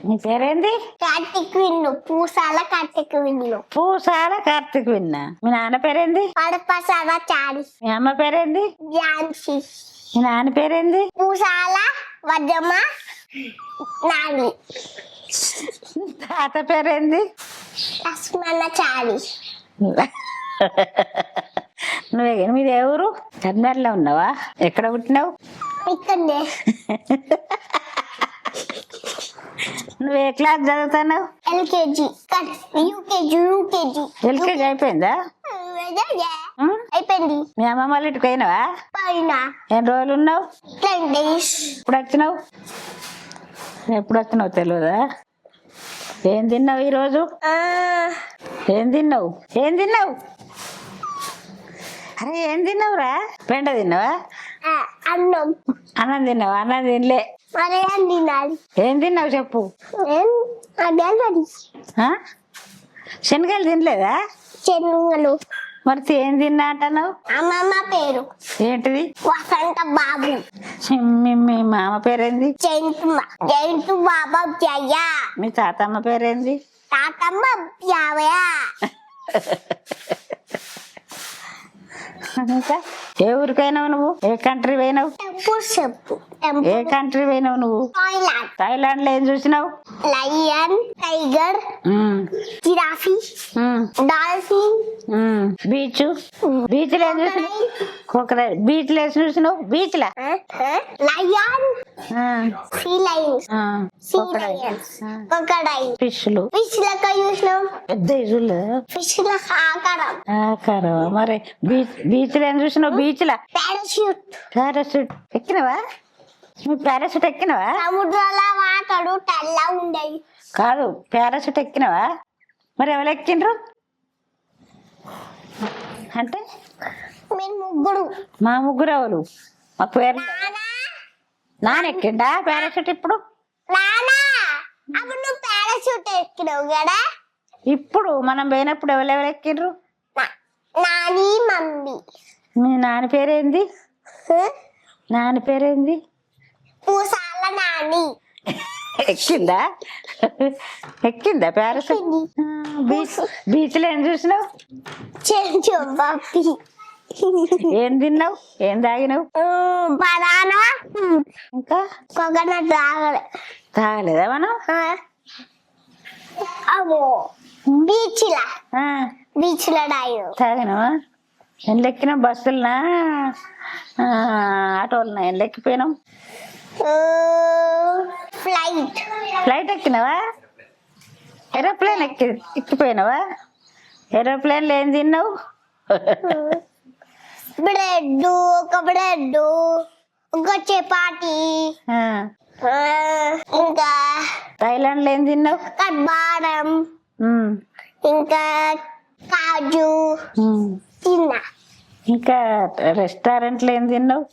నీ పేరేంది? కార్తిక్ విన్ను. పూసాల కార్తిక్ విన్ను. పూసాల కార్తిక్ విన్నా. మీ నాన్న పేరేంది? పడపసాల చారి. మీ అమ్మ పేరేంది? ఝాన్సీ. మీ నాన్న పేరేంది? పూసాల వద్దమ్మ నాని. తాత పేరేంది? లక్ష్మణ చారి. మీది ఏ ఊరు? కర్నూలులో ఉన్నావా? ఎక్కడ పుట్టినావు? ఇక్కడే. నువ్వు ఏ క్లాస్ చదువుతున్నావు? ఎల్కేజీ. యూకేజీ. ఎల్కేజీ అయిపోయిందా? అయిపోయింది. మీ అమ్మమ్మ వాళ్ళ ఇంటికి పోయినావా? పైన ఎన్ని రోజులు ఉన్నావు? 10 days. ఎప్పుడు వచ్చినావు? ఎప్పుడు వచ్చినావు తెలియదా? ఏం తిన్నావు ఈరోజు? ఏం తిన్నావు? అరే ఏం తిన్నావురా? పెండ తిన్నావా? అన్నం. అన్నం తిన్నావా? అన్నం తినలే. మరి ఏం తినాలి? ఏం తిన్నావు చెప్పు. ఆ? శనగలు తినలేదా? శనగలు. మరి ఏం తిన్నా అంటున్నావు? అమ్మమ్మ పేరు ఏంటిది? వసంత బాబు. మీ మామ పేరేంది? జయంతు బాబా జయ. మీ తాతమ్మ పేరేంది? తాతమ్మ జయ. ఇంకా ఏ ఊరికైనావు నువ్వు? ఏ కంట్రీ పోయినావు? చెప్పు. ఏ కంట్రీ పోయినావు నువ్వు? థాయిలాండ్ లో ఏం చూసినావు? Lion, tiger, giraffe, dolphin, beach లో ఏం చూసినావు? క్రొకడైల్. బీచ్ లో ఏం చూసినావు? బీచ్ లా lion, sea lions, crocodile, fish లు లెక్క చూసినాం. పెద్ద ఇజులు ఫిష్ లెక్క ఆకారం. మరి బీచ్ లో ఏం చూసినావు? బీచ్ లా పారాషూట్ ఎక్కినవా? నువ్వు పారాషూట్ ఎక్కినవా? సముద్రంలో వాటరు తెల్ల ఉండేది కాదు, పారాషూట్ ఎక్కినవా? మరి ఎవరు ఎక్కిండ్రు అంటే? మీరు ముగ్గురు. మా ముగ్గురు ఎవరు? మా పేరు నాన్న ఎక్కిండా పారాషూట్? ఇప్పుడు అప్పుడు నువ్వు పారాషూట్ ఎక్కినావు కదా. ఇప్పుడు మనం పోయినప్పుడు ఎవరెవరు ఎక్కిండ్రు? నాని, మమ్మీ. మీ నాన్న పేరేంది? పూసాల నాని. ఎక్కిందా పారాషూట్? బీచ్ లో ఏం చూసినావు? పప్పి. ఏం తిన్నావు? ఏం తాగినావు? బనానా. ఇంకా కోకోనట్ తాగలేదా మనం? బీచ్ లో తాగినావా? ఎన్ని ఎక్కినాం? బస్సులనా ఆటోలనా? ఎన్ని ఎక్కిపోయినాం? ఫ్లైట్ ఎక్కినావా? ఏరోప్లేన్ ఎక్కిపోయినావా? ఏరోప్లేన్ లో ఏం తిన్నావు? బ్రెడ్, ఒక చపాతి. ఇంకా థాయిలాండ్ లో ఏం తిన్నావు? బాదం, ఇంకా కాజు తిన్నా. ఇంకా రెస్టారెంట్ లో ఏం తిన్నావు?